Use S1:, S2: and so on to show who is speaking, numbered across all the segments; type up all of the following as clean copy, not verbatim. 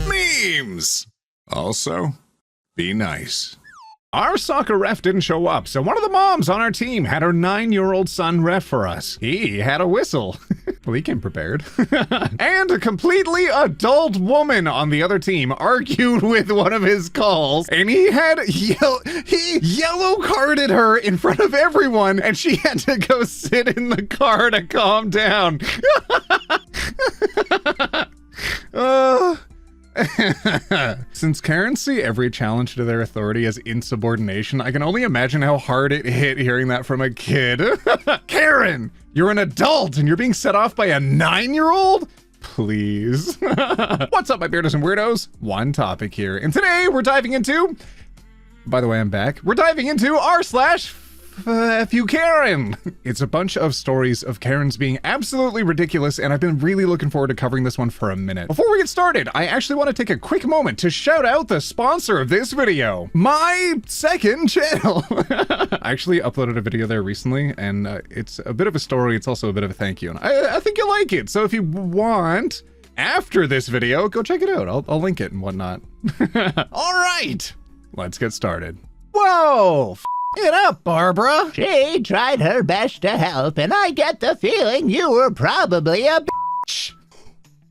S1: Memes! Also, be nice. Our soccer ref didn't show up, so one of the moms on our team had her 9-year-old son ref for us. He had a whistle. Well, he came prepared. And a completely adult woman on the other team argued with one of his calls, and he yellow carded her in front of everyone, and she had to go sit in the car to calm down. Since Karens see every challenge to their authority as insubordination, I can only imagine how hard it hit hearing that from a kid. Karen, you're an adult and you're being set off by a 9-year-old? Please. What's up, my Beardos and Weirdos? OneTopic here, and today we're diving into... By the way, I'm back. We're diving into r/kYouKaren. It's a bunch of stories of Karens being absolutely ridiculous, and I've been really looking forward to covering this one for a minute. Before we get started, I actually want to take a quick moment to shout out the sponsor of this video, my second channel. I actually uploaded a video there recently, and it's a bit of a story. It's also a bit of a thank you, and I think you'll like it. So if you want, after this video, go check it out. I'll link it and whatnot. All right, let's get started. Whoa! Get up, Barbara.
S2: She tried her best to help, and I get the feeling you were probably a bitch.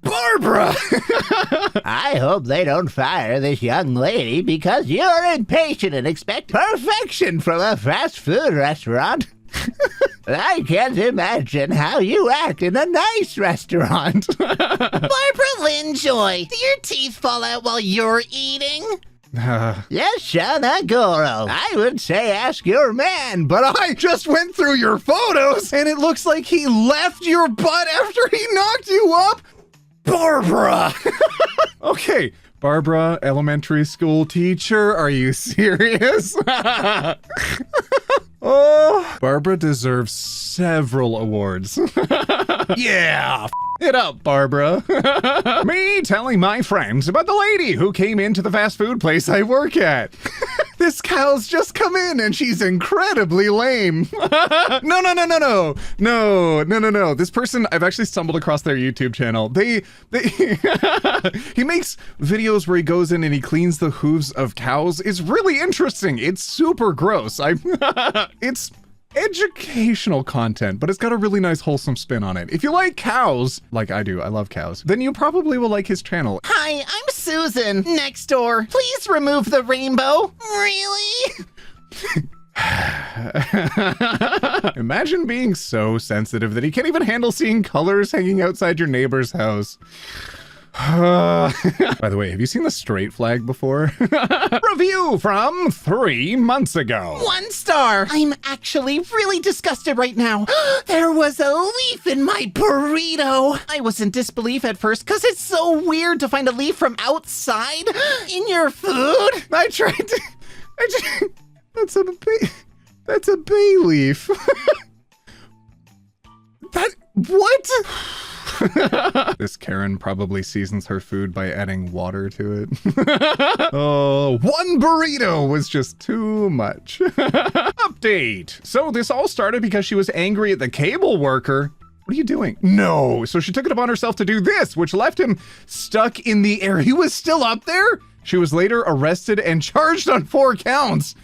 S1: Barbara!
S2: I hope they don't fire this young lady because you're impatient and expect perfection from a fast food restaurant. I can't imagine how you act in a nice restaurant.
S3: Barbara Linjoy, do your teeth fall out while you're eating?
S2: Yes, Shanagoro. I would say ask your man,
S1: But I just went through your photos, and it looks like he left your butt after he knocked you up. Barbara! Okay, Barbara, elementary school teacher, are you serious? Oh, Barbara deserves several awards. Yeah, it up, Barbara. Me telling my friends about the lady who came into the fast food place I work at. This cow's just come in and she's incredibly lame. No. This person, I've actually stumbled across their YouTube channel. He makes videos where he goes in and he cleans the hooves of cows. It's really interesting. It's super gross. It's educational content, but it's got a really nice wholesome spin on it. If you like cows, like I do, I love cows, then you probably will like his channel.
S3: Hi, I'm Susan. Next door. Please remove the rainbow. Really?
S1: Imagine being so sensitive that he can't even handle seeing colors hanging outside your neighbor's house. By the way, have you seen the straight flag before? Review from 3 months ago.
S3: 1 star. I'm actually really disgusted right now. There was a leaf in my burrito. I was in disbelief at first because it's so weird to find a leaf from outside in your food.
S1: I tried to... That's a bay leaf. What? This Karen probably seasons her food by adding water to it. Oh, 1 burrito was just too much. Update. So this all started because she was angry at the cable worker. What are you doing? No. So she took it upon herself to do this, which left him stuck in the air. He was still up there. She was later arrested and charged on 4 counts.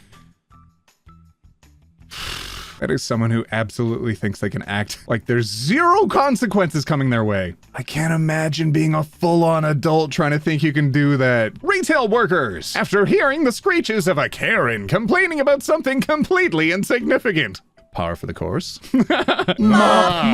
S1: That is someone who absolutely thinks they can act like there's 0 consequences coming their way. I can't imagine being a full-on adult trying to think you can do that. Retail workers, after hearing the screeches of a Karen complaining about something completely insignificant. Par for the course. Mop.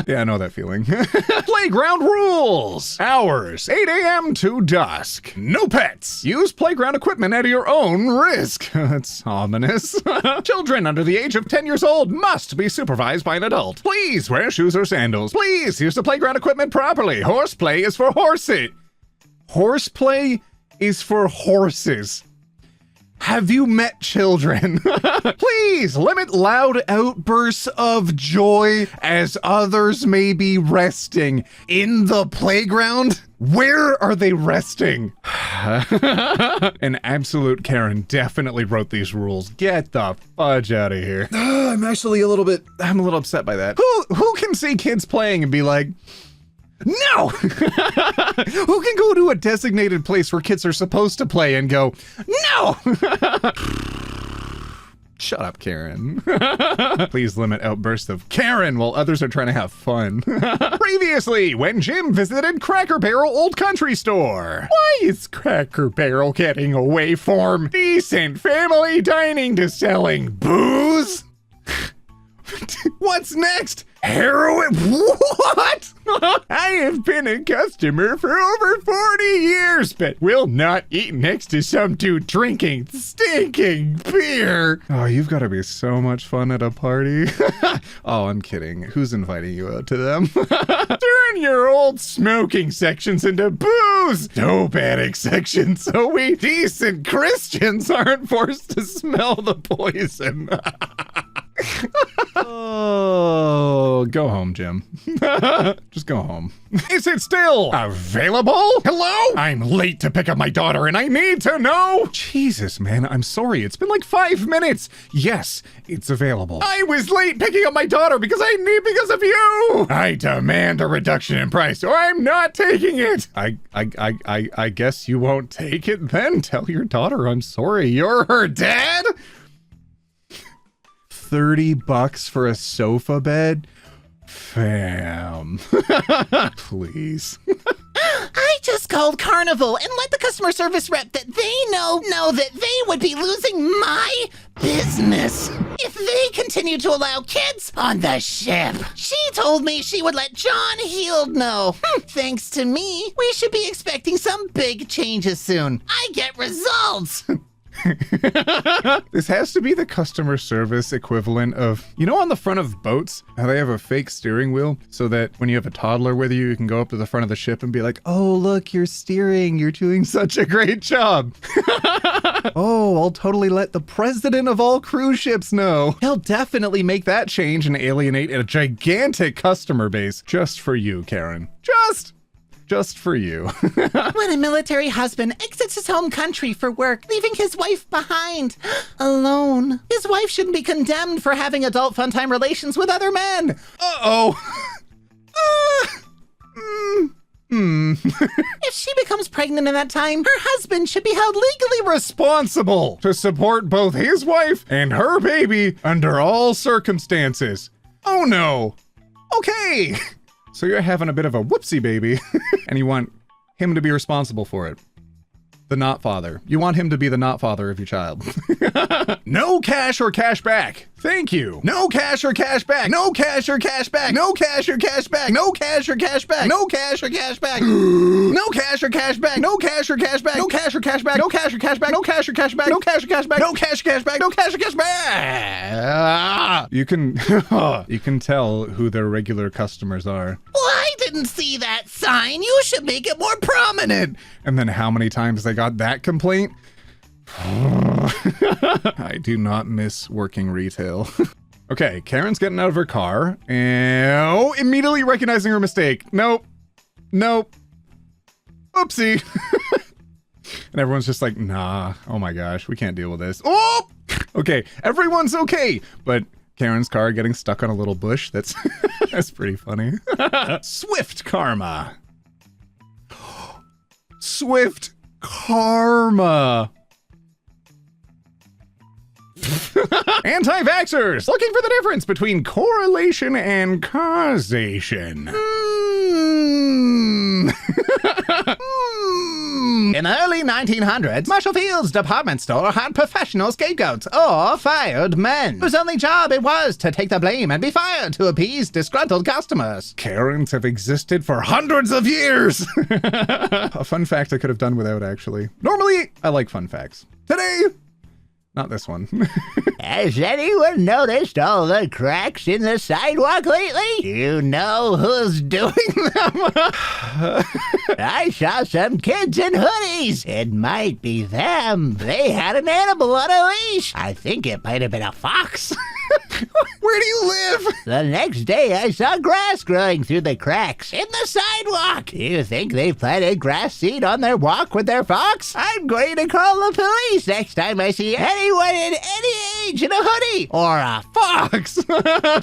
S1: Yeah, I know that feeling. Playground rules. Hours, 8 a.m. to dusk. No pets. Use playground equipment at your own risk. That's ominous. Children under the age of 10 years old must be supervised by an adult. Please wear shoes or sandals. Please use the playground equipment properly. Horseplay is for horses. Horseplay is for horses. Have you met children? Please limit loud outbursts of joy as others may be resting in the playground. Where are they resting? An absolute Karen definitely wrote these rules. Get the fudge out of here. I'm a little upset by that. Who can see kids playing and be like, no! Who can go to a designated place where kids are supposed to play and go, no! Shut up, Karen. Please limit outbursts of Karen while others are trying to have fun. Previously, when Jim visited Cracker Barrel Old Country Store. Why is Cracker Barrel getting away from decent family dining to selling booze? What's next? Heroin? What? I have been a customer for over 40 years, but will not eat next to some dude drinking stinking beer. Oh, you've got to be so much fun at a party. Oh, I'm kidding. Who's inviting you out to them? Turn your old smoking sections into booze, dope addict sections, so we decent Christians aren't forced to smell the poison. Oh, go home, Jim. Just go home. Is it still available? Hello? I'm late to pick up my daughter and I need to know. Jesus, man, I'm sorry. It's been like 5 minutes. Yes, it's available. I was late picking up my daughter because of you. I demand a reduction in price or I'm not taking it. I guess you won't take it then. Tell your daughter I'm sorry. You're her dad? $30 for a sofa bed? Fam. Please.
S3: I just called Carnival and let the customer service rep that they know that they would be losing my business if they continue to allow kids on the ship. She told me she would let John Heald know. Thanks to me, we should be expecting some big changes soon. I get results.
S1: This has to be the customer service equivalent of, you know, on the front of boats, how they have a fake steering wheel so that when you have a toddler with you, you can go up to the front of the ship and be like, oh, look, you're steering. You're doing such a great job. Oh, I'll totally let the president of all cruise ships know. He'll definitely make that change and alienate a gigantic customer base just for you, Karen. Just for you.
S3: When a military husband exits his home country for work, leaving his wife behind, alone, his wife shouldn't be condemned for having adult fun time relations with other men. If she becomes pregnant in that time, her husband should be held legally
S1: responsible to support both his wife and her baby under all circumstances. Oh no. Okay. So you're having a bit of a whoopsie baby, and you want him to be responsible for it. The not father. You want him to be the not father of your child. No cash or cash back. Thank you. No cash or cash back. No cash or cash back. No cash or cash back. No cash or cash back. No cash or cash back. No cash or cash back. No cash or cash back. No cash or cash back. No cash or cash back. No cash or cash back. No cash or cash back. No cash or cash back. No cash or cash back. You can tell who their regular customers are.
S3: Well, I didn't see that sign. You should make it more prominent.
S1: And then how many times they got that complaint? I do not miss working retail. Okay, Karen's getting out of her car and immediately recognizing her mistake. Nope. Oopsie. And everyone's just like, nah, oh my gosh, we can't deal with this. Oh, okay, everyone's okay. But Karen's car getting stuck on a little bush, that's pretty funny. Swift karma. Swift karma. Anti-vaxxers looking for the difference between correlation and causation.
S2: In the early 1900s, Marshall Field's department store had professional scapegoats or fired men whose only job it was to take the blame and be fired to appease disgruntled customers.
S1: Karens have existed for hundreds of years. A fun fact I could have done without, actually. Normally, I like fun facts. Today, not this one.
S2: Has anyone noticed all the cracks in the sidewalk lately? You know who's doing them? I saw some kids in hoodies. It might be them. They had an animal on a leash. I think it might have been a fox.
S1: Where do you live?
S2: The next day, I saw grass growing through the cracks in the sidewalk. Do you think they planted grass seed on their walk with their fox? I'm going to call the police next time I see anyone in any age in a hoodie or a fox.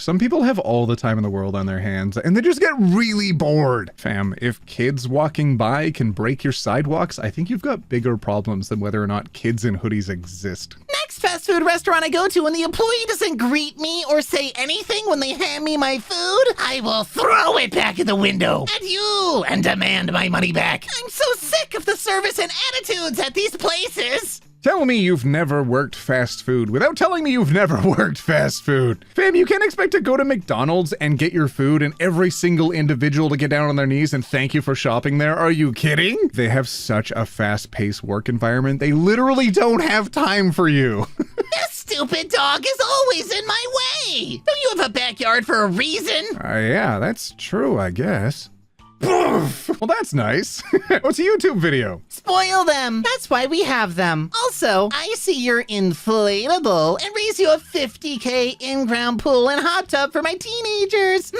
S1: Some people have all the time in the world on their hands, and they just get really bored. Fam, if kids walking by can break your sidewalks, I think you've got bigger problems than whether or not kids in hoodies exist.
S3: Next fast food restaurant I go to and the employee doesn't greet me or say anything when they hand me my food, I will throw it back at the window at you and demand my money back. I'm so sick of the service and attitudes at these places.
S1: Tell me you've never worked fast food without telling me you've never worked fast food. Fam, you can't expect to go to McDonald's and get your food and every single individual to get down on their knees and thank you for shopping there. Are you kidding? They have such a fast-paced work environment. They literally don't have time for you.
S3: This stupid dog is always in my way. Don't you have a backyard for a reason?
S1: Yeah, that's true, I guess. Well, that's nice. What's a YouTube video?
S3: Spoil them. That's why we have them. Also, I see you're inflatable and raise you a 50K in-ground pool and hot tub for my teenagers.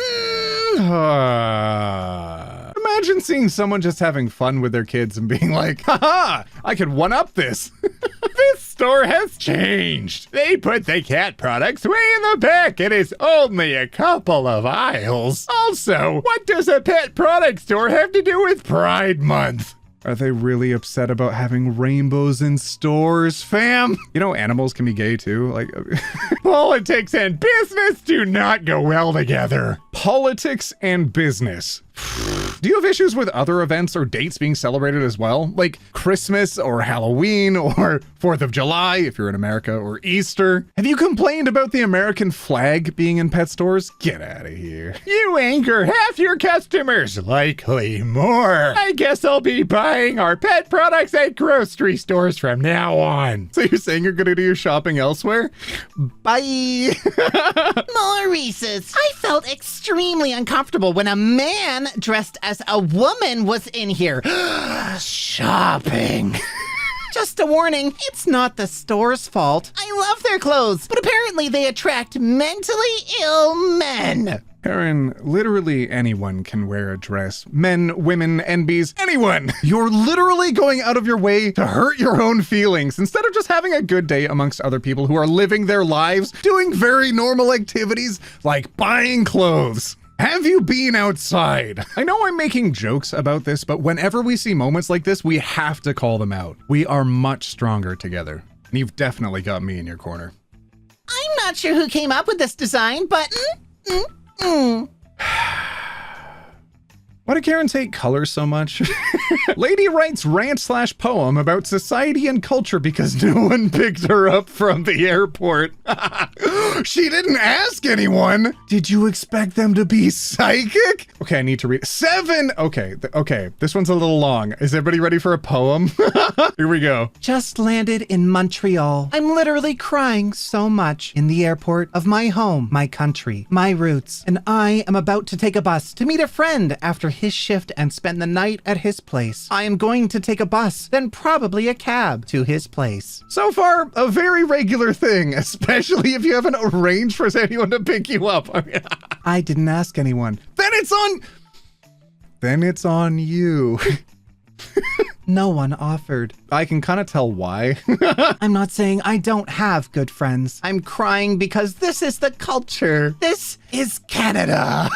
S1: Imagine seeing someone just having fun with their kids and being like, haha, I could one-up this. This store has changed. They put the cat products way in the back. It is only a couple of aisles. Also, what does a pet product store have to do with Pride Month? Are they really upset about having rainbows in stores, fam? You know, animals can be gay too. Like, politics and business do not go well together. Politics and business. Do you have issues with other events or dates being celebrated as well? Like Christmas or Halloween or 4th of July if you're in America, or Easter? Have you complained about the American flag being in pet stores? Get out of here. You anchor half your customers, likely more. I guess I'll be buying our pet products at grocery stores from now on. So you're saying you're gonna do your shopping elsewhere? Bye.
S3: Maurice's, I felt extremely uncomfortable when a man dressed as a woman was in here. Shopping. Just a warning, it's not the store's fault. I love their clothes, but apparently they attract mentally ill men.
S1: Karen, literally anyone can wear a dress. Men, women, NBs, anyone. You're literally going out of your way to hurt your own feelings instead of just having a good day amongst other people who are living their lives, doing very normal activities like buying clothes. Have you been outside? I know I'm making jokes about this, but whenever we see moments like this, we have to call them out. We are much stronger together. And you've definitely got me in your corner.
S3: I'm not sure who came up with this design, but
S1: Why do Karens hate color so much? Lady writes rant/poem about society and culture because no one picked her up from the airport. She didn't ask anyone. Did you expect them to be psychic? Okay, I need to read 7. Okay, okay, this one's a little long. Is everybody ready for a poem? Here we go.
S3: Just landed in Montreal. I'm literally crying so much in the airport of my home, my country, my roots, and I am about to take a bus to meet a friend after his shift and spend the night at his place. I am going to take a bus, then probably a cab to his place.
S1: So far, a very regular thing, especially if you haven't arranged for anyone to pick you up.
S3: I didn't ask anyone.
S1: Then it's on you.
S3: No one offered.
S1: I can kind of tell why.
S3: I'm not saying I don't have good friends. I'm crying because this is the culture. This is Canada.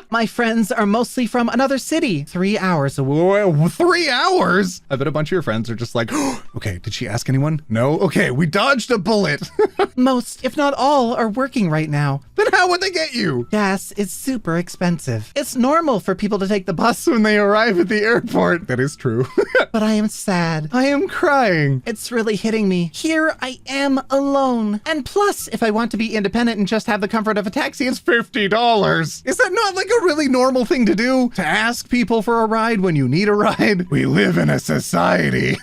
S3: My friends are mostly from another city, 3 hours away.
S1: Whoa, 3 hours? I bet a bunch of your friends are just like, okay, did she ask anyone? No? Okay, we dodged a bullet.
S3: Most, if not all, are working right now.
S1: Then how would they get you?
S3: Gas is super expensive. It's normal for people to take the bus
S1: When they arrive at the airport. That is true.
S3: but I am sad.
S1: I am crying.
S3: It's really hitting me. Here I am alone. And plus, if I want to be independent and just have the comfort of a taxi, it's
S1: $50. Is that not like a really normal thing to do? To ask people for a ride when you need a ride? We live in a society.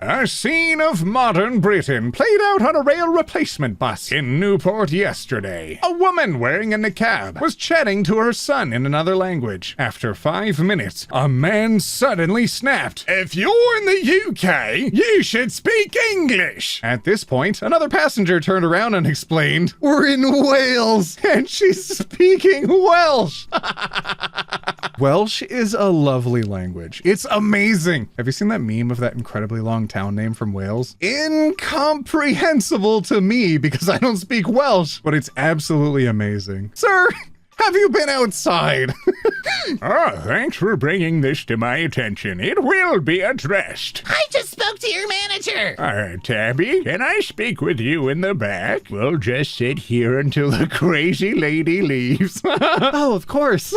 S1: A scene of modern Britain played out on a rail replacement bus in Newport yesterday. A woman wearing a niqab was chatting to her son in another language. After 5 minutes, a man suddenly snapped, "If you're in the UK, you should speak English." At this point, another passenger turned around and explained, "We're in Wales, and she's speaking Welsh." Welsh is a lovely language. It's amazing. Have you seen that meme of that incredibly long town name from Wales? Incomprehensible to me because I don't speak Welsh, but it's absolutely amazing. Sir, have you been outside? Oh, thanks for bringing this to my attention. It will be addressed.
S3: I just spoke to your manager.
S1: Tabby, can I speak with you in the back? We'll just sit here until the crazy lady leaves. Oh, of course.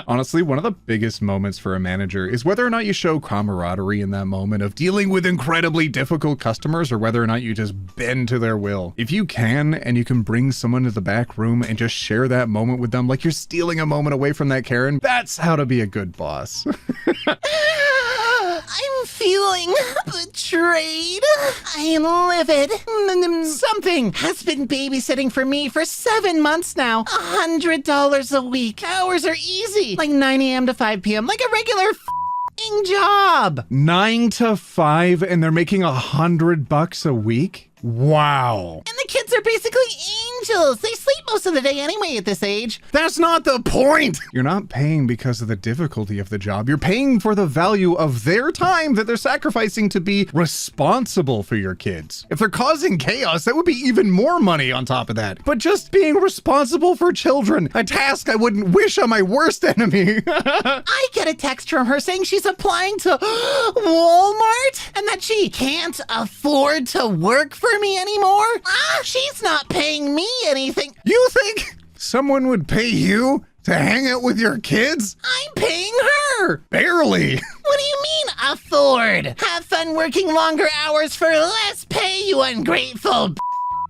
S1: Honestly, one of the biggest moments for a manager is whether or not you show camaraderie in that moment of dealing with incredibly difficult customers or whether or not you just bend to their will. If you can, and you can bring someone to the back room and just share that moment with them like you're stealing a moment away from that Karen, that's how to be a good boss.
S3: I'm feeling betrayed. I am livid. Something has been babysitting for me for 7 months now. $100 a week. Hours are easy. Like 9 a.m. to 5 p.m. Like a regular job.
S1: 9 to 5 and they're making $100 a week? Wow.
S3: And the kids are basically angels. They sleep most of the day anyway at this age.
S1: That's not the point. You're not paying because of the difficulty of the job. You're paying for the value of their time that they're sacrificing to be responsible for your kids. If they're causing chaos, that would be even more money on top of that. But just being responsible for children, a task I wouldn't wish on my worst enemy.
S3: I get a text from her saying she's applying to Walmart and that she can't afford to work for me anymore. She's not paying me anything.
S1: You think someone would pay you to hang out with your kids?
S3: I'm paying her.
S1: Barely.
S3: What do you mean afford? Have fun working longer hours for less pay, you ungrateful.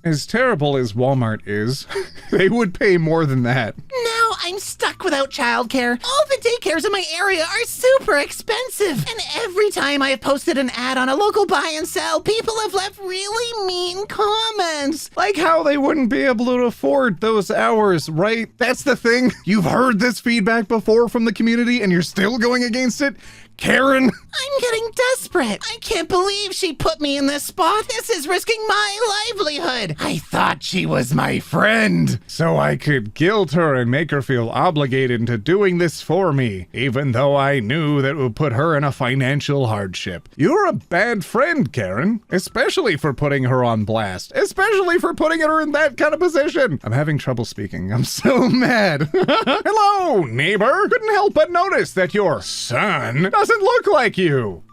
S1: As terrible as Walmart is, they would pay more than that.
S3: Now I'm stuck without childcare. All the daycares in my area are super expensive. And every time I have posted an ad on a local buy and sell, people have left really mean comments.
S1: Like how they wouldn't be able to afford those hours, right? That's the thing. You've heard this feedback before from the community and you're still going against it? Karen?
S3: I'm getting desperate. I can't believe she put me in this spot. This is risking my livelihood.
S1: I thought she was my friend, so I could guilt her and make her feel obligated into doing this for me, even though I knew that it would put her in a financial hardship. You're a bad friend, Karen, especially for putting her on blast, especially for putting her in that kind of position. I'm having trouble speaking. I'm so mad. Hello, neighbor. Couldn't help but notice that your son doesn't look like you.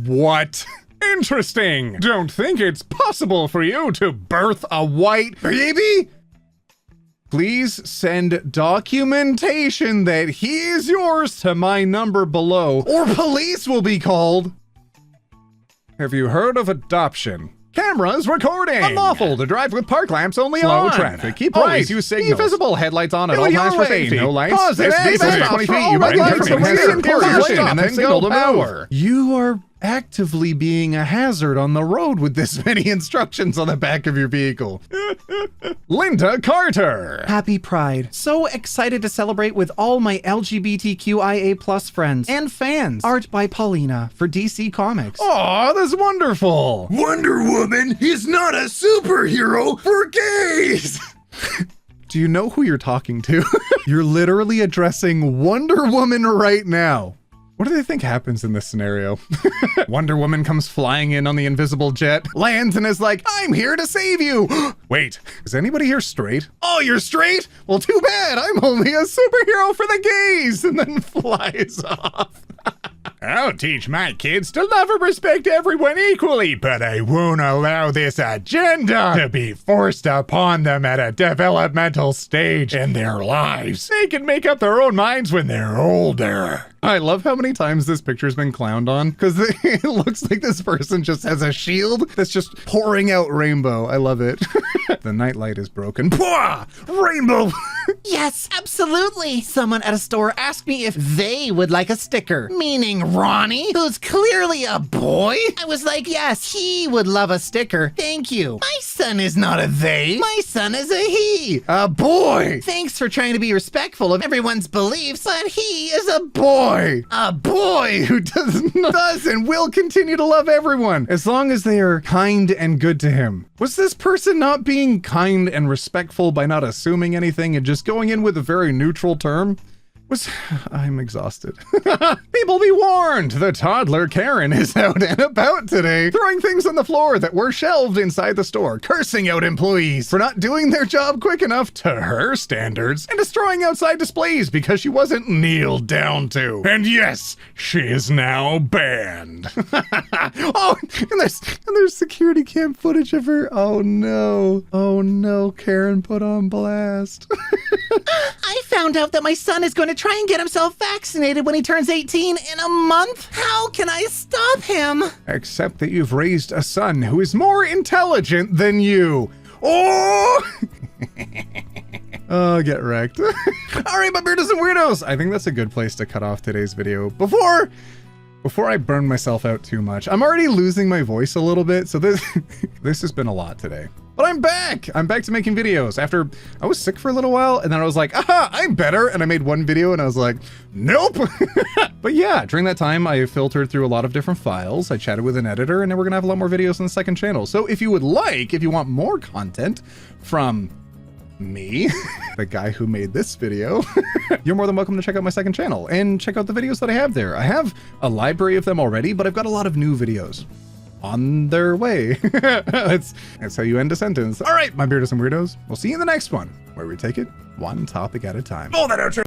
S1: What? Interesting. Don't think it's possible for you to birth a white baby? Please send documentation that he is yours to my number below, or police will be called. Have you heard of adoption? Cameras recording. Unlawful to drive with park lamps only on. Slow traffic. Keep always use signals. Visible headlights on at all times for safety. No lights. Pause. This vehicle is 20 feet. You might enter and then signal to move. You are actively being a hazard on the road with this many instructions on the back of your vehicle. Linda Carter.
S4: Happy Pride. So excited to celebrate with all my LGBTQIA+ friends and fans. Art by Paulina for DC Comics.
S1: Aw, that's wonderful. Wonder Woman is not a superhero for gays. Do you know who you're talking to? You're literally addressing Wonder Woman right now. What do they think happens in this scenario? Wonder Woman comes flying in on the invisible jet, lands and is like, I'm here to save you. Wait, is anybody here straight? Oh, you're straight? Well, too bad. I'm only a superhero for the gays. And then flies off. I'll teach my kids to love and respect everyone equally, but I won't allow this agenda to be forced upon them at a developmental stage in their lives. They can make up their own minds when they're older. I love how many times this picture's been clowned on, because it looks like this person just has a shield that's just pouring out rainbow. I love it. The nightlight is broken. Pwah! Rainbow!
S3: Yes, absolutely. Someone at a store asked me if they would like a sticker, meaning Ronnie, who's clearly a boy. I was like, yes, he would love a sticker. Thank you. My son is not a they. My son is a he. A boy. Thanks for trying to be respectful of everyone's beliefs, but he is a boy. A boy
S1: Who does and will continue to love everyone as long as they are kind and good to him. Was this person not being kind and respectful by not assuming anything and just going in with a very neutral term? I'm exhausted. People be warned, the toddler Karen is out and about today, throwing things on the floor that were shelved inside the store, cursing out employees for not doing their job quick enough to her standards, and destroying outside displays because she wasn't kneeled down to. And yes, she is now banned. Oh, and there's security cam footage of her. Oh no, Karen put on blast.
S3: I found out that my son is going to try and get himself vaccinated when he turns 18 in a month. How can I stop him?
S1: Except that you've raised a son who is more intelligent than you. Oh! Oh, get wrecked. All right, my Beardos and Weirdos. I think that's a good place to cut off today's video. Before I burn myself out too much. I'm already losing my voice a little bit, so this has been a lot today. But I'm back! I'm back to making videos after I was sick for a little while, and then I was like, aha, I'm better, and I made one video, and I was like, nope! But yeah, during that time, I filtered through a lot of different files, I chatted with an editor, and now we're gonna have a lot more videos on the second channel. So if you want more content from me, the guy who made this video, you're more than welcome to check out my second channel and check out the videos that I have there. I have a library of them already, but I've got a lot of new videos on their way. That's how you end a sentence. All right, my Beardos and Weirdos, we'll see you in the next one, where we take it one topic at a time. Oh, that outro!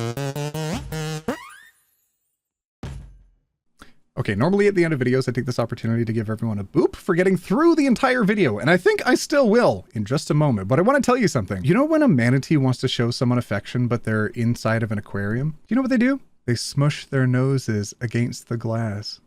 S1: Okay, normally at the end of videos, I take this opportunity to give everyone a boop for getting through the entire video, and I think I still will in just a moment, but I want to tell you something. You know when a manatee wants to show someone affection, but they're inside of an aquarium? Do you know what they do? They smush their noses against the glass.